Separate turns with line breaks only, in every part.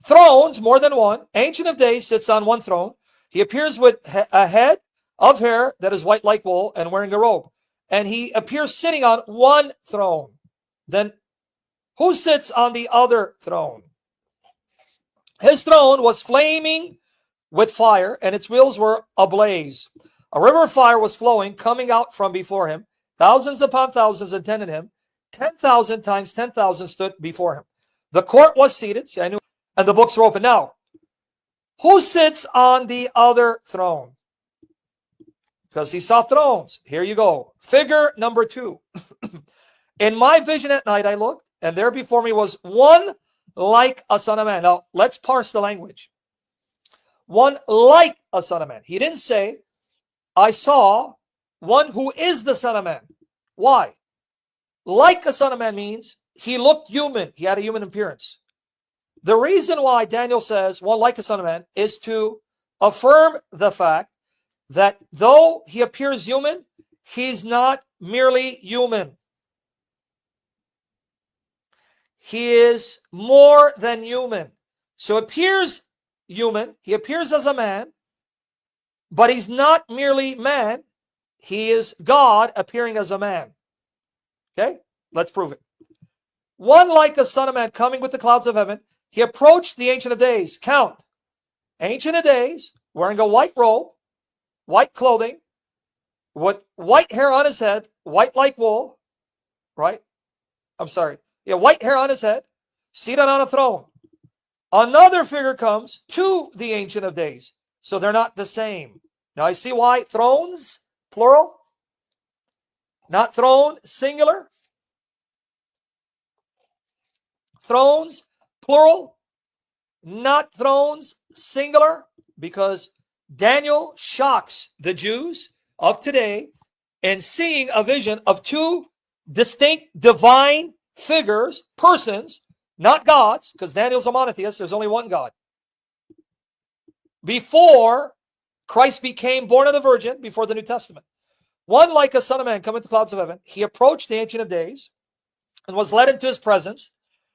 Thrones, more than one. Ancient of Days sits on one throne. He appears with a head of hair that is white like wool and wearing a robe. And he appears sitting on one throne. Then who sits on the other throne? His throne was flaming with fire, and its wheels were ablaze. A river of fire was flowing, coming out from before him. Thousands upon thousands attended him. 10,000 times 10,000 stood before him. The court was seated, see, I knew, and the books were open. Now, who sits on the other throne? Because he saw thrones. Here you go. Figure number 2. In my vision at night I looked, and there before me was one like a son of man. Now, let's parse the language. One like a son of man. He didn't say, I saw one who is the son of man. Why? Like a son of man means he looked human. He had a human appearance. The reason why Daniel says one like a son of man is to affirm the fact that though he appears human, he's not merely human. He is more than human. So appears human, he appears as a man, but he's not merely man. He is God appearing as a man. Okay, let's prove it. One like a son of man coming with the clouds of heaven, he approached the Ancient of Days. Count. Ancient of Days, wearing a white robe, white clothing, with white hair on his head, white like wool, right? I'm sorry. Yeah, white hair on his head, seated on a throne. Another figure comes to the Ancient of Days. So they're not the same. Now I see why thrones, plural, not throne, singular. Thrones, plural, not thrones, singular, because Daniel shocks the Jews of today in seeing a vision of two distinct divine figures, persons, not gods, because Daniel's a monotheist, there's only one God. Before Christ became born of the Virgin, before the New Testament. One like a son of man coming with the clouds of heaven. He approached the Ancient of Days and was led into his presence.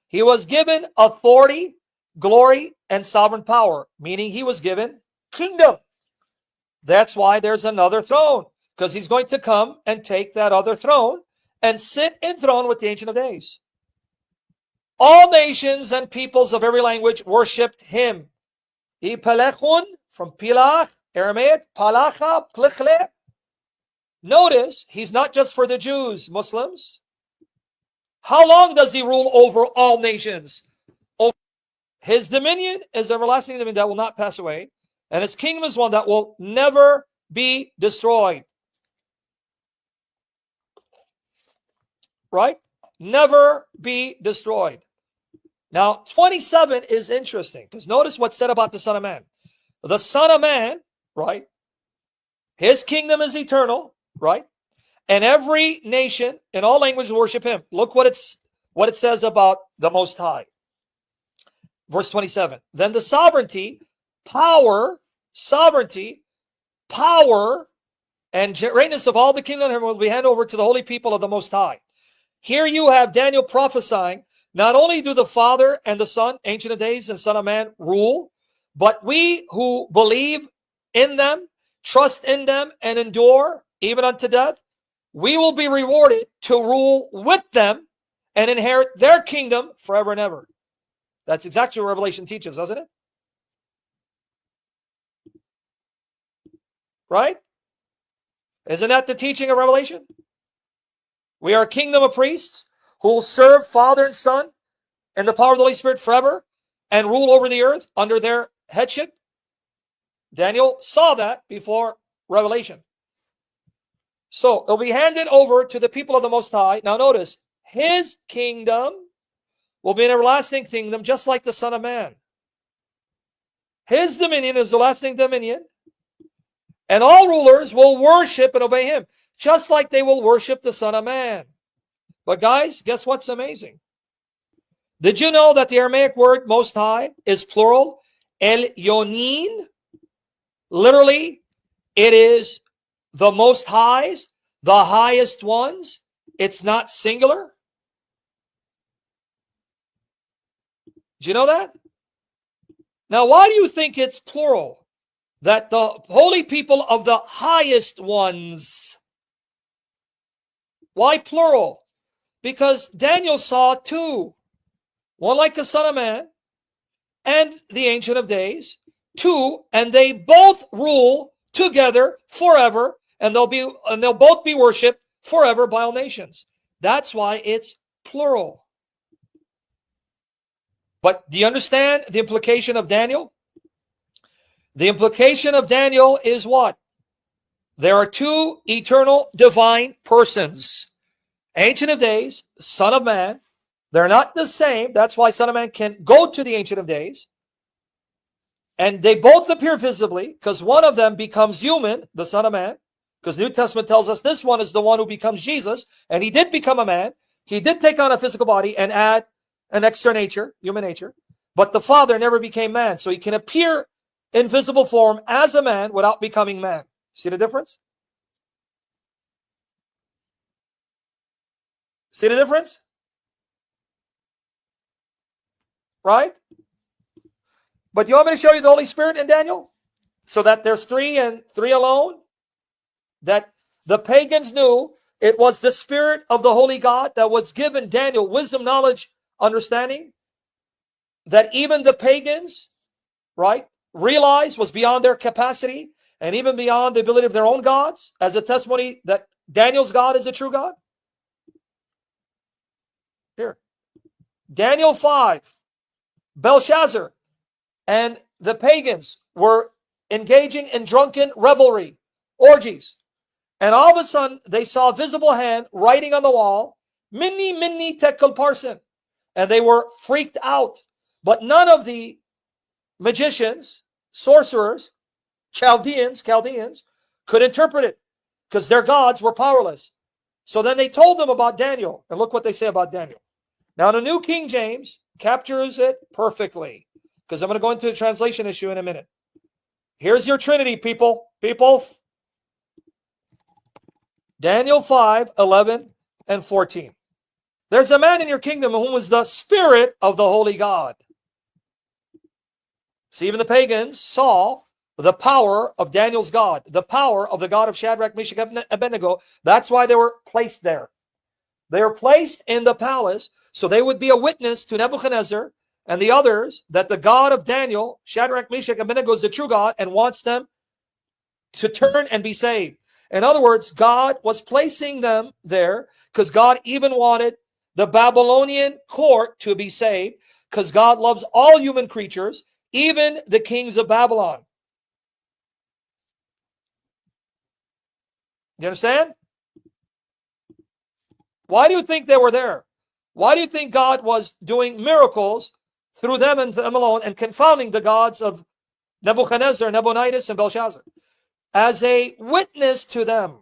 He was given authority, glory, and sovereign power, meaning he was given kingdom. That's why there's another throne, because he's going to come and take that other throne and sit enthroned with the Ancient of Days. All nations and peoples of every language worshipped him. Ipelechun, from Pilach, Aramaic, Palacha, Plichle. Notice, he's not just for the Jews, Muslims. How long does he rule over all nations? His dominion is everlasting dominion that will not pass away, and his kingdom is one that will never be destroyed. Right? Never be destroyed. Now, 27 is interesting, because notice what's said about the Son of Man. The Son of Man, right? His kingdom is eternal, right? And every nation in all languages worship him. Look what it says about the Most High. Verse 27. Then the sovereignty, power, and greatness of all the kingdom of heaven will be handed over to the holy people of the Most High. Here you have Daniel prophesying, not only do the Father and the Son, Ancient of Days and Son of Man, rule, but we who believe in them, trust in them, and endure even unto death, we will be rewarded to rule with them and inherit their kingdom forever and ever. That's exactly what Revelation teaches, doesn't it? Right? Isn't that the teaching of Revelation? We are a kingdom of priests who will serve Father and Son and the power of the Holy Spirit forever and rule over the earth under their headship. Daniel saw that before Revelation. So it'll be handed over to the people of the Most High. Now notice, his kingdom will be an everlasting kingdom, just like the Son of Man. His dominion is the lasting dominion, and all rulers will worship and obey him, just like they will worship the Son of Man. But guys, guess what's amazing? Did you know that the Aramaic word Most High is plural? El Yonin. Literally, it is the Most Highs, the highest ones. It's not singular. Do you know that? Now, why do you think it's plural? That the holy people of the highest ones. Why plural? Because Daniel saw two. One like the Son of Man and the Ancient of Days. Two, and they both rule together forever, and they'll both be worshipped forever by all nations. That's why it's plural. But do you understand the implication of Daniel? The implication of Daniel is what? There are two eternal divine persons. Ancient of Days, Son of Man. They're not the same. That's why Son of Man can go to the Ancient of Days. And they both appear visibly because one of them becomes human, the Son of Man, because the New Testament tells us this one is the one who becomes Jesus, and he did become a man. He did take on a physical body and add an extra nature, human nature, but the Father never became man, so he can appear in visible form as a man without becoming man. See the difference? See the difference? Right? But you want me to show you the Holy Spirit in Daniel? So that there's three and three alone? That the pagans knew it was the Spirit of the Holy God that was given Daniel wisdom, knowledge, understanding. That even the pagans, right, realized was beyond their capacity and even beyond the ability of their own gods as a testimony that Daniel's God is a true God. Here. Daniel 5. Belshazzar and the pagans were engaging in drunken revelry, orgies. And all of a sudden, they saw a visible hand writing on the wall, Minni, Minni, Tekel Parson. And they were freaked out. But none of the magicians, sorcerers, Chaldeans could interpret it because their gods were powerless. So then they told them about Daniel. And look what they say about Daniel. Now, the New King James captures it perfectly because I'm going to go into the translation issue in a minute. Here's your Trinity, people. Daniel 5, 11, and 14. There's a man in your kingdom whom was the Spirit of the Holy God. See, even the pagans saw the power of Daniel's God, the power of the God of Shadrach, Meshach, and Abednego. That's why they were placed there. They were placed in the palace so they would be a witness to Nebuchadnezzar and the others that the God of Daniel, Shadrach, Meshach, and Abednego is the true God and wants them to turn and be saved. In other words, God was placing them there because God even wanted the Babylonian court to be saved because God loves all human creatures, even the kings of Babylon. You understand? Why do you think they were there? Why do you think God was doing miracles through them and them alone and confounding the gods of Nebuchadnezzar, Nabonidus, and Belshazzar? As a witness to them.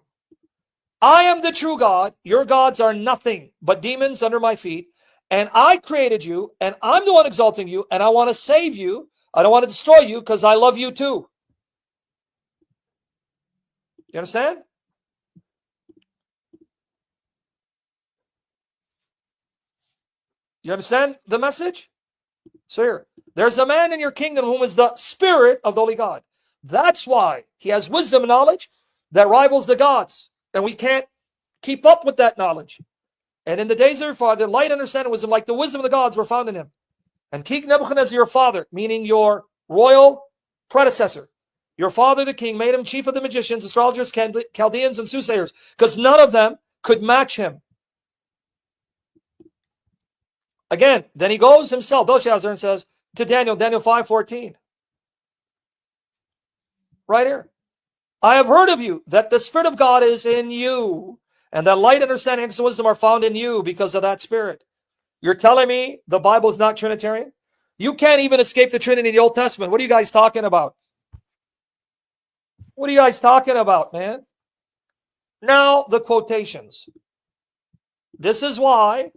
I am the true God. Your gods are nothing but demons under my feet. And I created you, and I'm the one exalting you, and I want to save you. I don't want to destroy you because I love you too. You understand? You understand the message? So here, there's a man in your kingdom whom is the Spirit of the Holy God. That's why he has wisdom and knowledge that rivals the gods. And we can't keep up with that knowledge. And in the days of your father, light, understanding, wisdom, like the wisdom of the gods were found in him. And King Nebuchadnezzar, your father, meaning your royal predecessor, your father, the king, made him chief of the magicians, astrologers, Chaldeans, and soothsayers, because none of them could match him. Again, then he goes himself, Belshazzar, and says to Daniel, Daniel 5:14. Right here. I have heard of you, that the Spirit of God is in you, and that light, understanding, and wisdom are found in you because of that Spirit. You're telling me the Bible is not Trinitarian? You can't even escape the Trinity in the Old Testament. What are you guys talking about? What are you guys talking about, man? Now, the quotations. This is why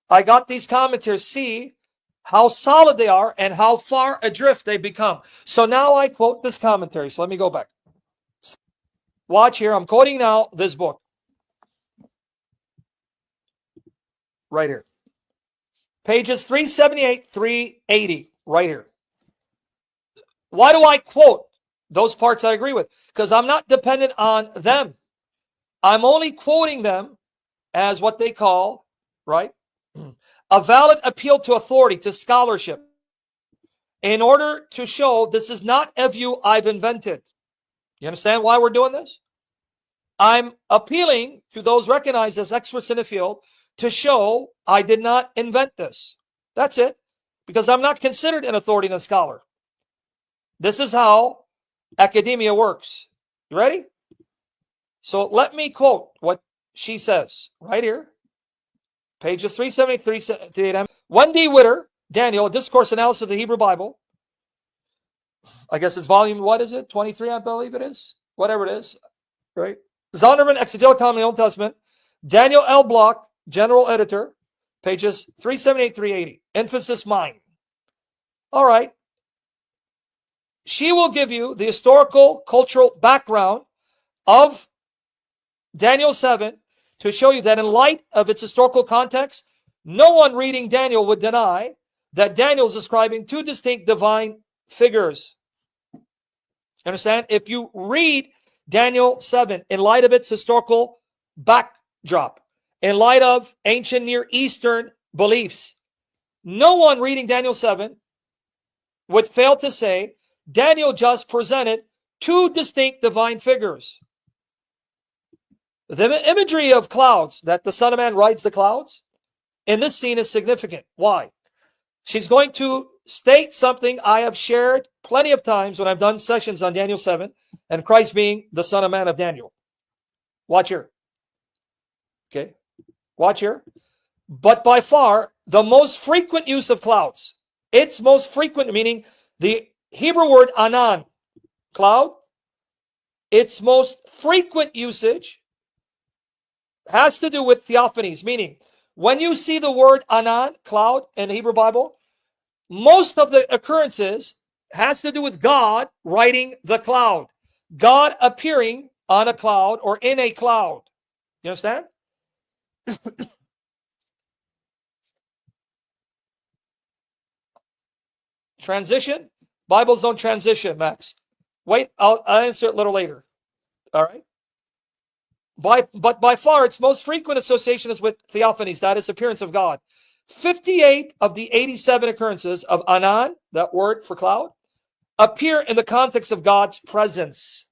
I got these commentaries. See how solid they are and how far adrift they become. So now I quote this commentary. So let me go back. Watch here. I'm quoting now this book. Right here. Pages 378, 380. Right here. Why do I quote those parts I agree with? Because I'm not dependent on them. I'm only quoting them as what they call, right, a valid appeal to authority, to scholarship, in order to show this is not a view I've invented. You understand why we're doing this? I'm appealing to those recognized as experts in the field to show I did not invent this. That's it. Because I'm not considered an authority and a scholar. This is how academia works. You ready? So let me quote what she says right here. Pages 373 to 8. Wendy Witter, Daniel, a discourse analysis of the Hebrew Bible. I guess it's volume, what is it? 23, I believe it is. Whatever it is. Right? Zondervan, Exegetical Commentary on the Old Testament. Daniel L. Block, General Editor. Pages 378, 380. Emphasis mine. All right. She will give you the historical, cultural background of Daniel 7 to show you that in light of its historical context, no one reading Daniel would deny that Daniel is describing two distinct divine figures. Understand? If you read Daniel 7 in light of its historical backdrop, in light of ancient Near Eastern beliefs, no one reading Daniel 7 would fail to say Daniel just presented two distinct divine figures. The imagery of clouds, that the Son of Man rides the clouds, in this scene is significant. Why? She's going to state something I have shared plenty of times when I've done sessions on Daniel 7 and Christ being the Son of Man of Daniel. Watch here. Okay. Watch here. But by far, the most frequent use of clouds, its most frequent, meaning the Hebrew word anan, cloud, its most frequent usage has to do with theophanies, meaning when you see the word anan, cloud, in the Hebrew Bible, most of the occurrences has to do with God riding the cloud, God appearing on a cloud or in a cloud. You understand? Transition? Bibles don't transition, Max. Wait, I'll answer it a little later. All right? But by far, its most frequent association is with theophanies, that is, appearance of God. 58 of the 87 occurrences of anan, that word for cloud, appear in the context of God's presence.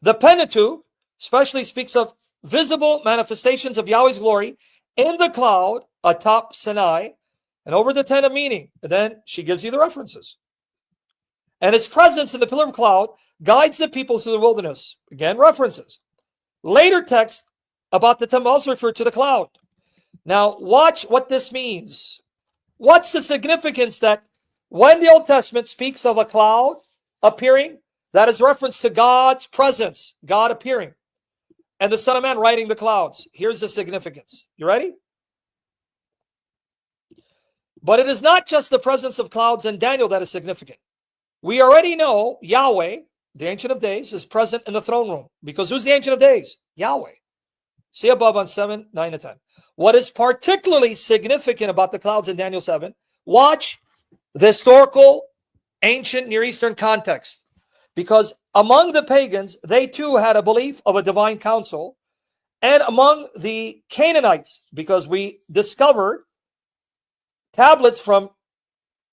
The Pentateuch especially speaks of visible manifestations of Yahweh's glory in the cloud atop Sinai and over the tent of meeting. And then she gives you the references. And its presence in the pillar of cloud guides the people through the wilderness. Again, references. Later text about the temple also refer to the cloud. Now, watch what this means. What's the significance that when the Old Testament speaks of a cloud appearing, that is reference to God's presence, God appearing, and the Son of Man riding the clouds? Here's the significance. You ready? But it is not just the presence of clouds in Daniel that is significant. We already know Yahweh, the Ancient of Days, is present in the throne room. Because who's the Ancient of Days? Yahweh. See above on 7, 9, and 10. What is particularly significant about the clouds in Daniel 7, watch the historical, ancient Near Eastern context. Because among the pagans, they too had a belief of a divine council. And among the Canaanites, because we discovered tablets from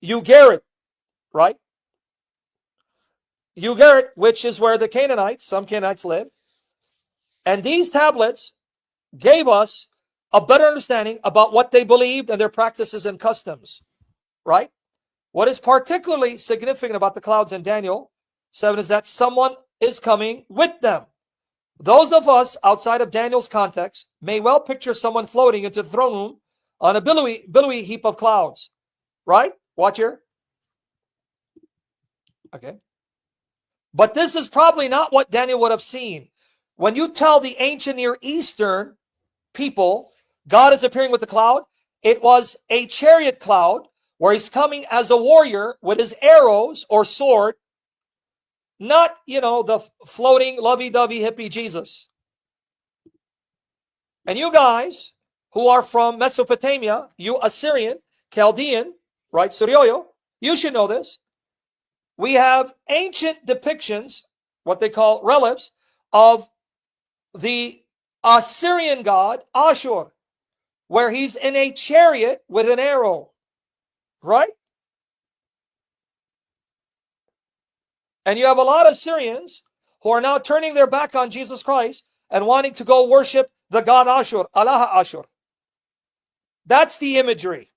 Ugarit, right? Ugarit, which is where the Canaanites, some Canaanites live. And these tablets gave us a better understanding about what they believed and their practices and customs, right? What is particularly significant about the clouds in Daniel 7 is that someone is coming with them. Those of us outside of Daniel's context may well picture someone floating into the throne room on a billowy heap of clouds, right? Watch here. Okay. But this is probably not what Daniel would have seen. When you tell the ancient Near Eastern people God is appearing with the cloud, it was a chariot cloud where he's coming as a warrior with his arrows or sword, not, the floating lovey-dovey hippie Jesus. And you guys who are from Mesopotamia, you Assyrian, Chaldean, right, Suryoyo, you should know this. we have ancient depictions, what they call relics, of the Assyrian god Ashur, where he's in a chariot with an arrow, right? And you have a lot of Syrians who are now turning their back on Jesus Christ and wanting to go worship the god Ashur, Allah Ashur. That's the imagery.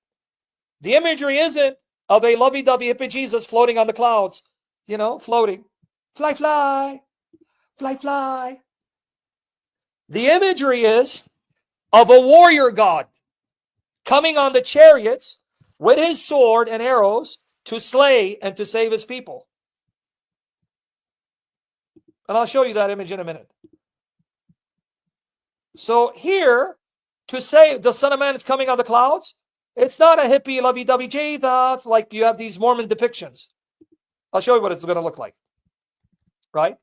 The imagery isn't of a lovey-dovey hippie Jesus floating on the clouds, floating. Fly, fly, fly, fly. The imagery is of a warrior god coming on the chariots with his sword and arrows to slay and to save his people. And I'll show you that image in a minute. So here, to say the Son of Man is coming on the clouds, it's not a hippie lovey-dovey Jesus like you have these Mormon depictions. I'll show you what it's going to look like. Right?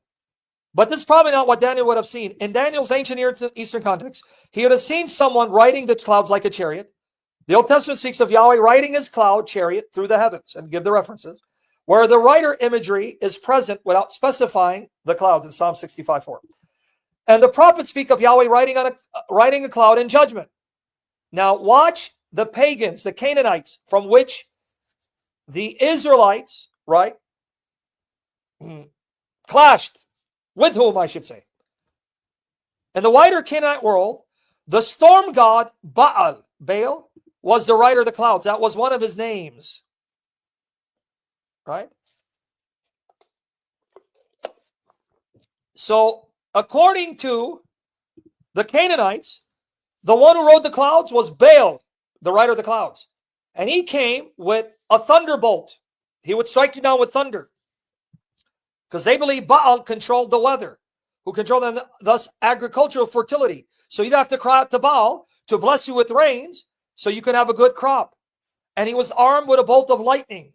But this is probably not what Daniel would have seen. In Daniel's ancient Eastern context, he would have seen someone riding the clouds like a chariot. The Old Testament speaks of Yahweh riding his cloud chariot through the heavens, and give the references, where the rider imagery is present without specifying the clouds in Psalm 65:4. And the prophets speak of Yahweh riding a cloud in judgment. Now watch the pagans, the Canaanites, from which the Israelites, right, clashed. With whom, I should say. In the wider Canaanite world, the storm god Baal was the rider of the clouds. That was one of his names. Right? So, according to the Canaanites, the one who rode the clouds was Baal, the rider of the clouds. And he came with a thunderbolt. He would strike you down with thunder. Because they believe Baal controlled the weather, who controlled and thus agricultural fertility. So you'd have to cry out to Baal to bless you with rains so you can have a good crop. And he was armed with a bolt of lightning.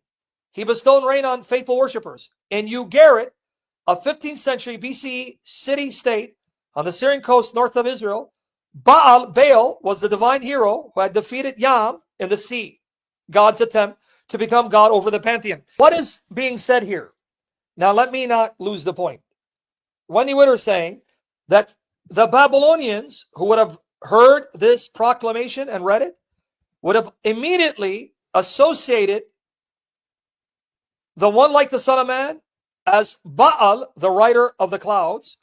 He bestowed rain on faithful worshippers. In Ugarit, a 15th century BCE city-state on the Syrian coast north of Israel, Baal was the divine hero who had defeated Yam in the sea, God's attempt to become God over the pantheon. What is being said here? Now, let me not lose the point. Wendy Witter saying that the Babylonians who would have heard this proclamation and read it would have immediately associated the one like the Son of Man as Baal, the rider of the clouds,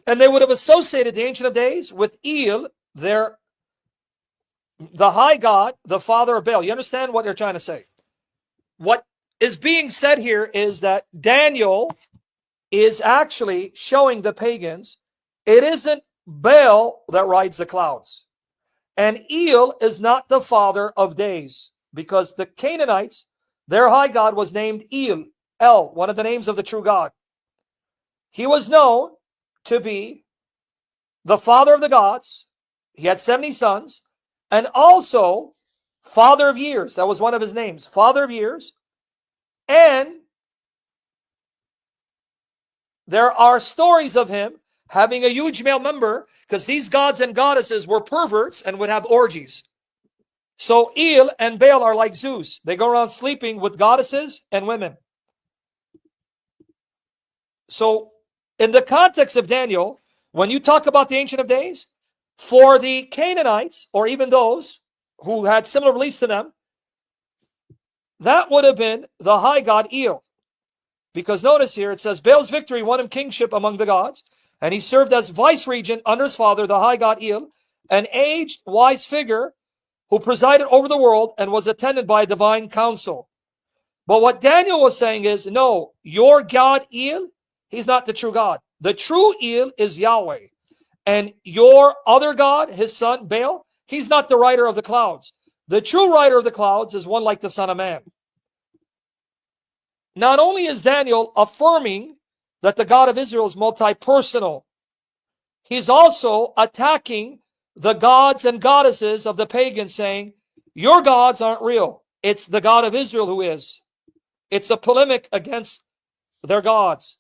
and they would have associated the Ancient of Days with El, the high God, the father of Baal. You understand what they're trying to say? What is being said here is that Daniel is actually showing the pagans it isn't Baal that rides the clouds. And El is not the father of days, because the Canaanites, their high god was named El, one of the names of the true God. He was known to be the father of the gods. He had 70 sons, and also father of years. That was one of his names, father of years. And there are stories of him having a huge male member, because these gods and goddesses were perverts and would have orgies. So El and Baal are like Zeus. They go around sleeping with goddesses and women. So in the context of Daniel, when you talk about the Ancient of Days, for the Canaanites, or even those who had similar beliefs to them, that would have been the high god El. Because notice here, it says, Baal's victory won him kingship among the gods, and he served as vice-regent under his father, the high god El, an aged, wise figure who presided over the world and was attended by a divine council. But what Daniel was saying is, no, your God El, he's not the true God. The true El is Yahweh. And your other God, his son, Baal, he's not the rider of the clouds. The true rider of the clouds is one like the Son of Man. Not only is Daniel affirming that the God of Israel is multi-personal, he's also attacking the gods and goddesses of the pagans, saying, your gods aren't real. It's the God of Israel who is. It's a polemic against their gods.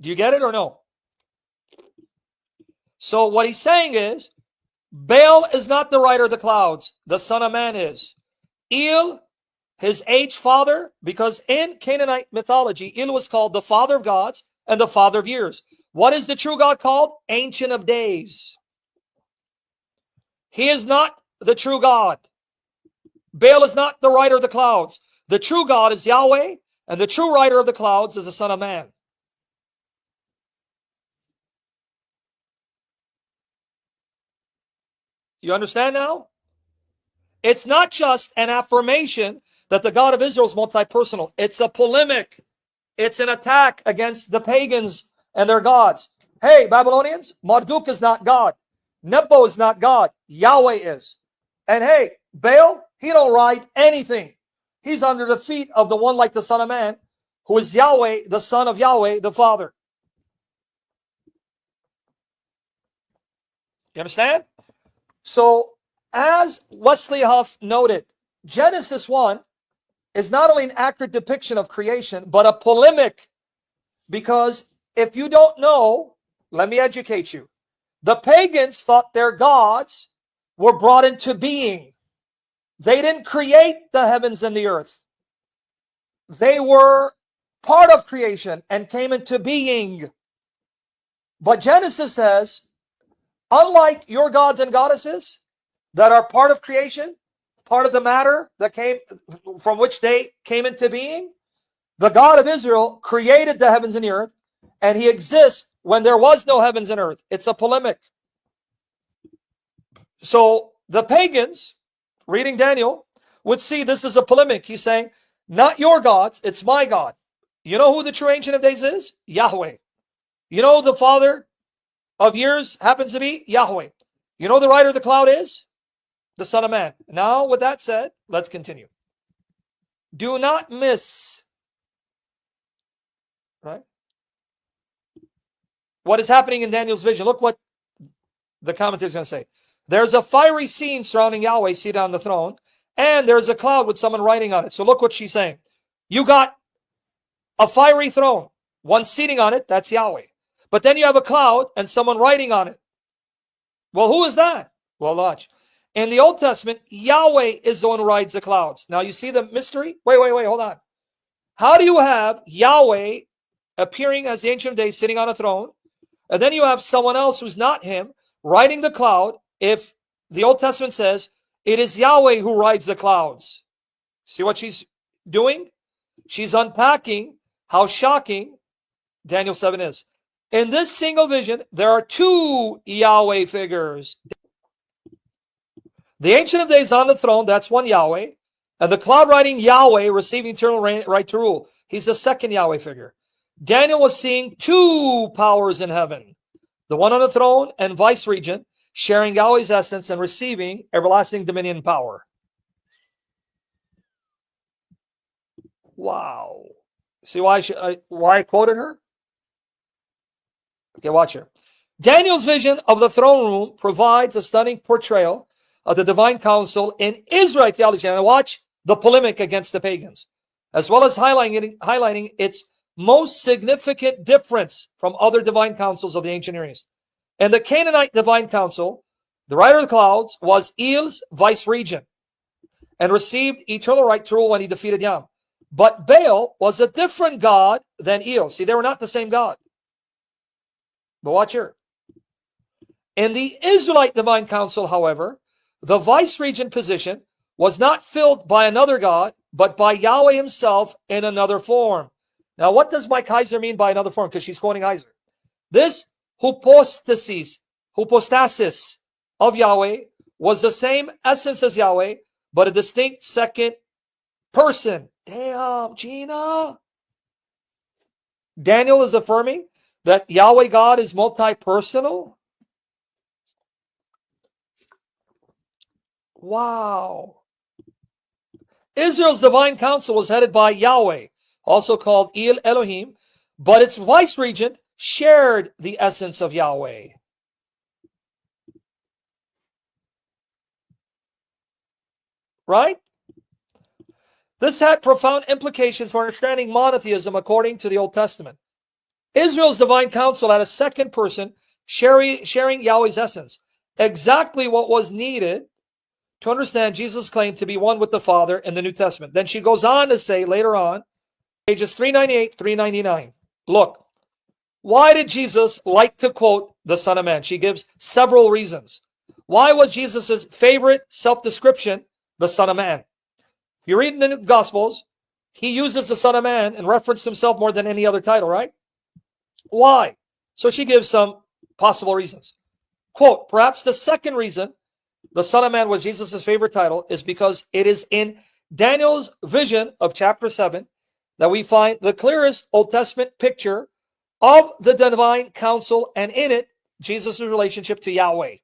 Do you get it or no? So what he's saying is, Baal is not the rider of the clouds. The Son of Man is. El his aged father, because in Canaanite mythology, El was called the father of gods and the father of years. What is the true God called? Ancient of Days. He is not the true God. Baal is not the rider of the clouds. The true God is Yahweh, and the true rider of the clouds is the Son of Man. You understand now? It's not just an affirmation that the God of Israel is multi-personal. It's a polemic. It's an attack against the pagans and their gods. Hey, Babylonians, Marduk is not God. Nebo is not God. Yahweh is. And hey, Baal, he don't ride anything. He's under the feet of the one like the Son of Man, who is Yahweh, the Son of Yahweh, the Father. You understand? So, as Wesley Huff noted, Genesis 1 is not only an accurate depiction of creation, but a polemic. Because if you don't know, let me educate you. The pagans thought their gods were brought into being. They didn't create the heavens and the earth. They were part of creation and came into being. But Genesis says, unlike your gods and goddesses that are part of creation, part of the matter that came from which they came into being, the God of Israel created the heavens and the earth, and he exists when there was no heavens and earth. It's a polemic. So the pagans, reading Daniel, would see this as a polemic. He's saying, not your gods, it's my God. You know who the true Ancient of Days is? Yahweh. You know who the Father of years happens to be? Yahweh. You know who the rider of the cloud is? The Son of Man. Now, with that said, let's continue. Do not miss, right, what is happening in Daniel's vision. Look what the commentator is going to say. There's a fiery scene surrounding Yahweh seated on the throne, and there's a cloud with someone writing on it. So look what she's saying. You got a fiery throne, one seating on it, that's Yahweh. But then you have a cloud and someone writing on it. Well, who is that? Well, watch. In the Old Testament, Yahweh is the one who rides the clouds. Now you see the mystery? Wait, hold on. How do you have Yahweh appearing as the Ancient of Days sitting on a throne, and then you have someone else who's not him riding the cloud, if the Old Testament says it is Yahweh who rides the clouds? See what she's doing? She's unpacking how shocking Daniel 7 is. In this single vision, there are two Yahweh figures. The Ancient of Days on the throne, that's one Yahweh. And the cloud riding Yahweh receiving eternal right to rule. He's the second Yahweh figure. Daniel was seeing two powers in heaven. The one on the throne and vice regent, sharing Yahweh's essence and receiving everlasting dominion and power. Wow. See why I quoted her? Okay, watch her. Daniel's vision of the throne room provides a stunning portrayal of the divine council in Israelite theology. And watch the polemic against the pagans, as well as highlighting its most significant difference from other divine councils of the ancient Near East. In the Canaanite divine council, the rider of the clouds was El's vice regent and received eternal right to rule when he defeated Yam. But Baal was a different god than El. See, they were not the same god. But watch here. In the Israelite divine council, however, the vice regent position was not filled by another god, but by Yahweh himself in another form. Now, what does Mike Heiser mean by another form? Because she's quoting Heiser. This hypostasis of Yahweh was the same essence as Yahweh, but a distinct second person. Damn, Gina. Daniel is affirming that Yahweh God is multi-personal. Wow. Israel's divine council was headed by Yahweh, also called El Elohim, but its vice regent shared the essence of Yahweh. Right? This had profound implications for understanding monotheism according to the Old Testament. Israel's divine council had a second person sharing Yahweh's essence, exactly what was needed to understand Jesus' claim to be one with the Father in the New Testament. Then she goes on to say later on, pages 398, 399, look, why did Jesus like to quote the Son of Man? She gives several reasons. Why was Jesus' favorite self-description the Son of Man? If you read in the Gospels, he uses the Son of Man in reference to himself more than any other title, right? Why? So she gives some possible reasons. Quote, perhaps the second reason the Son of Man was Jesus' favorite title is because it is in Daniel's vision of chapter 7 that we find the clearest Old Testament picture of the divine council, and in it, Jesus' relationship to Yahweh.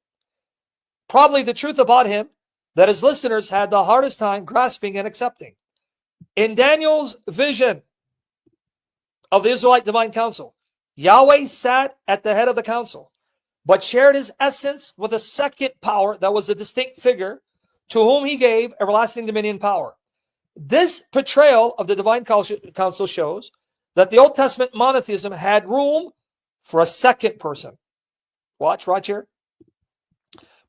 Probably the truth about him that his listeners had the hardest time grasping and accepting. In Daniel's vision of the Israelite divine council, Yahweh sat at the head of the council, but shared his essence with a second power that was a distinct figure to whom he gave everlasting dominion power. This portrayal of the divine council shows that the Old Testament monotheism had room for a second person. Watch right here.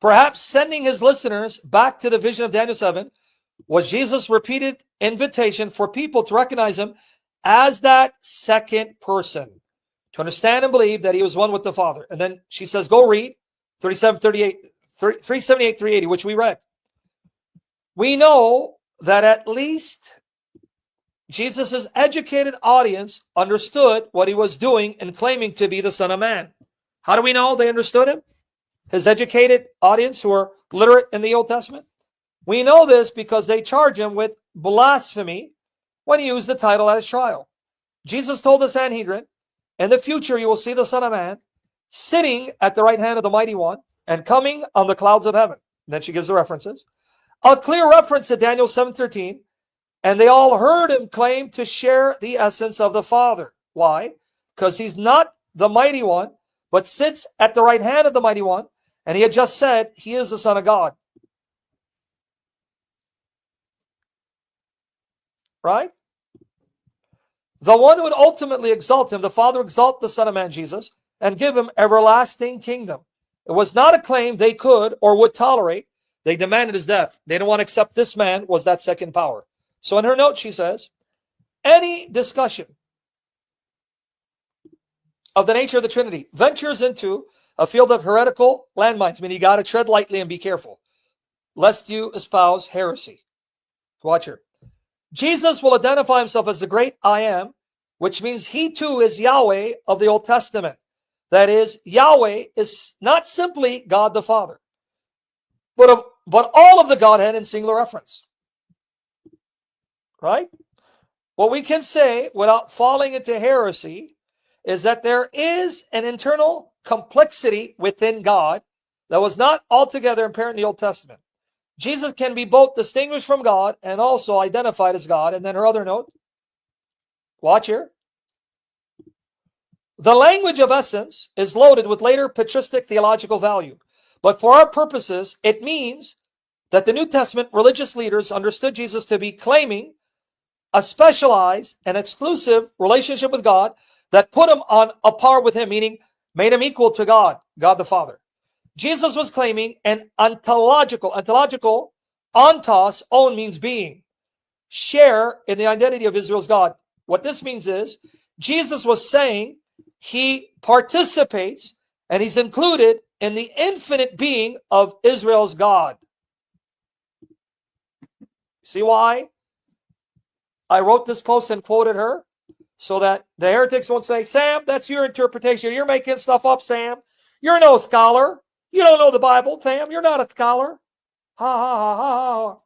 Perhaps sending his listeners back to the vision of Daniel 7 was Jesus' repeated invitation for people to recognize him as that second person, to understand and believe that he was one with the Father. And then she says, go read 378, 380, which we read. We know that at least Jesus' educated audience understood what he was doing in claiming to be the Son of Man. How do we know they understood him? His educated audience who are literate in the Old Testament? We know this because they charge him with blasphemy when he used the title at his trial. Jesus told the Sanhedrin, in the future you will see the Son of Man sitting at the right hand of the Mighty One and coming on the clouds of heaven. And then she gives the references. A clear reference to Daniel 7:13. And they all heard him claim to share the essence of the Father. Why? Because he's not the Mighty One, but sits at the right hand of the Mighty One. And he had just said he is the Son of God. Right? The one who would ultimately exalt him, the Father exalt the Son of Man, Jesus, and give him everlasting kingdom. It was not a claim they could or would tolerate. They demanded his death. They didn't want to accept this man was that second power. So in her note, she says, any discussion of the nature of the Trinity ventures into a field of heretical landmines. I mean, you got to tread lightly and be careful, lest you espouse heresy. Watch her. Jesus will identify himself as the great I am, which means he too is Yahweh of the Old Testament. That is, Yahweh is not simply God the Father, but all of the Godhead in singular reference. Right? What we can say without falling into heresy is that there is an internal complexity within God that was not altogether apparent in the Old Testament. Jesus can be both distinguished from God and also identified as God. And then her other note, watch here. The language of essence is loaded with later patristic theological value. But for our purposes, it means that the New Testament religious leaders understood Jesus to be claiming a specialized and exclusive relationship with God that put him on a par with him, meaning made him equal to God, God the Father. Jesus was claiming an ontological, ontos, own means being, share in the identity of Israel's God. What this means is Jesus was saying he participates and he's included in the infinite being of Israel's God. See why I wrote this post and quoted her? So that the heretics won't say, Sam, that's your interpretation. You're making stuff up, Sam. You're no scholar. You don't know the Bible, Sam. You're not a scholar. Ha, ha, ha, ha, ha.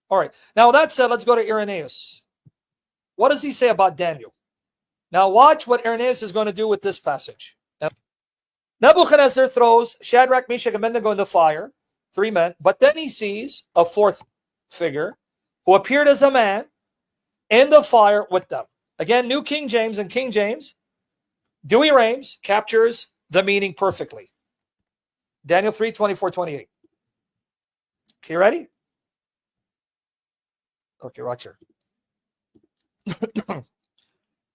All right. Now, that said, let's go to Irenaeus. What does he say about Daniel? Now, watch what Irenaeus is going to do with this passage. Nebuchadnezzar throws Shadrach, Meshach, and Abednego in the fire, 3 men, but then he sees a 4th figure who appeared as a man in the fire with them. Again, New King James and King James, Dewey Rames captures the meaning perfectly. Daniel 3, 24, 28. Okay, ready? Okay, watch here.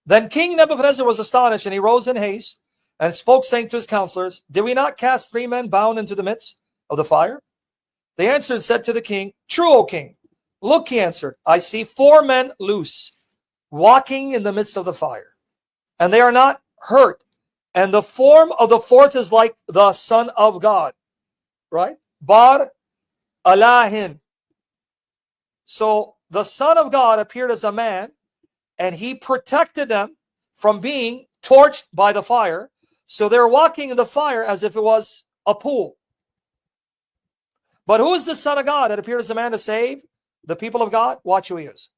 Then King Nebuchadnezzar was astonished, and he rose in haste and spoke, saying to his counselors, did we not cast 3 men bound into the midst of the fire? They answered and said to the king, True, O king. Look, he answered, I see 4 men loose, walking in the midst of the fire, and they are not hurt. And the form of the 4th is like the Son of God. Right? Bar Alahin. So the Son of God appeared as a man, and he protected them from being torched by the fire. So they're walking in the fire as if it was a pool. But who is the Son of God that appeared as a man to save the people of God? Watch who he is.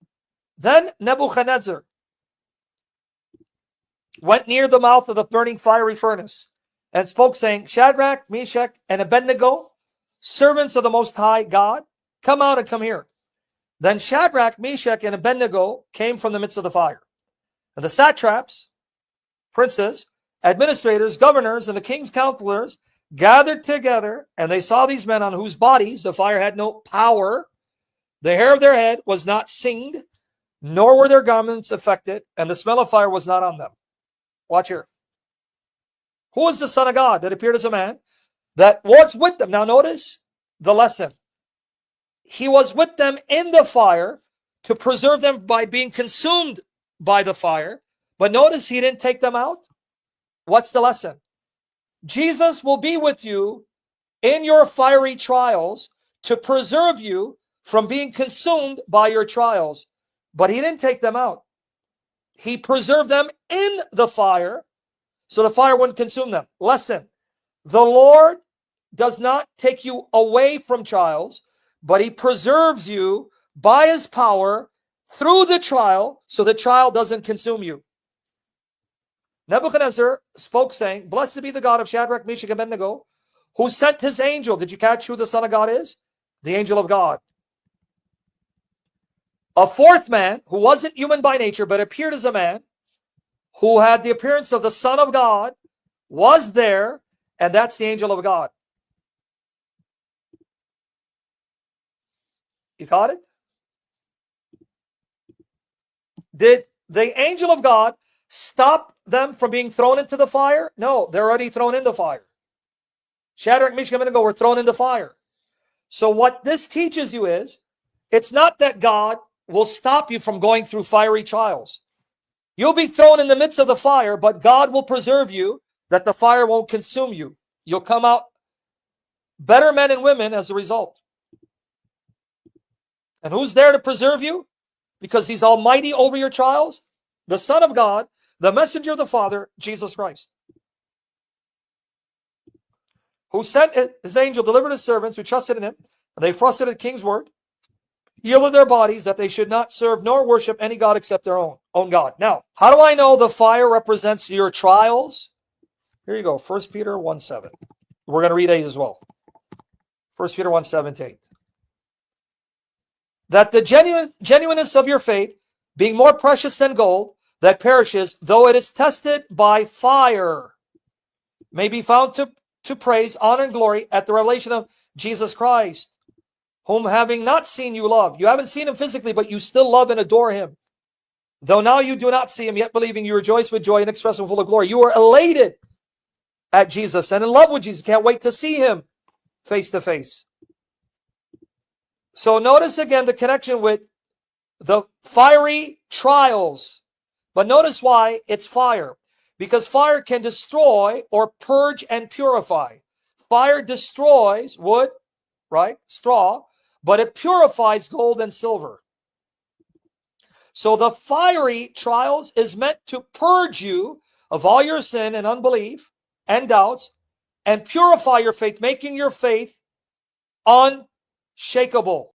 Then Nebuchadnezzar went near the mouth of the burning fiery furnace and spoke, saying, Shadrach, Meshach, and Abednego, servants of the Most High God, come out and come here. Then Shadrach, Meshach, and Abednego came from the midst of the fire. And the satraps, princes, administrators, governors, and the king's counselors gathered together, and they saw these men on whose bodies the fire had no power. The hair of their head was not singed, nor were their garments affected, and the smell of fire was not on them. Watch here. Who is the Son of God that appeared as a man that was with them? Now notice the lesson. He was with them in the fire to preserve them by being consumed by the fire. But notice he didn't take them out. What's the lesson? Jesus will be with you in your fiery trials to preserve you from being consumed by your trials. But he didn't take them out. He preserved them in the fire so the fire wouldn't consume them. Lesson. The Lord does not take you away from trials, but he preserves you by his power through the trial so the trial doesn't consume you. Nebuchadnezzar spoke, saying, Blessed be the God of Shadrach, Meshach, and Abednego, who sent his angel. Did you catch who the Son of God is? The angel of God. A 4th man, who wasn't human by nature, but appeared as a man, who had the appearance of the Son of God, was there, and that's the angel of God. You got it? Did the angel of God stop them from being thrown into the fire? No, they're already thrown in the fire. Shadrach, Meshach, and Abednego were thrown in the fire. So what this teaches you is, it's not that God will stop you from going through fiery trials. You'll be thrown in the midst of the fire, but God will preserve you that the fire won't consume you. You'll come out better men and women as a result. And who's there to preserve you? Because he's almighty over your trials? The Son of God, the messenger of the Father, Jesus Christ, who sent his angel, delivered his servants who trusted in him, and they frustrated the king's word, yielded their bodies that they should not serve nor worship any God except their own God. Now, how do I know the fire represents your trials? Here you go, 1 Peter 1:7. We're going to read 8 as well. 1 Peter 1:7-8. That the genuineness of your faith, being more precious than gold, that perishes, though it is tested by fire, may be found to praise, honor, and glory at the revelation of Jesus Christ, whom having not seen you love. You haven't seen him physically, but you still love and adore him. Though now you do not see him, yet believing you rejoice with joy inexpressible, full of glory. You are elated at Jesus and in love with Jesus. Can't wait to see him face to face. So notice again the connection with the fiery trials. But notice why it's fire. Because fire can destroy or purge and purify. Fire destroys wood, right? Straw. But it purifies gold and silver. So the fiery trials is meant to purge you of all your sin and unbelief and doubts and purify your faith, making your faith unshakable.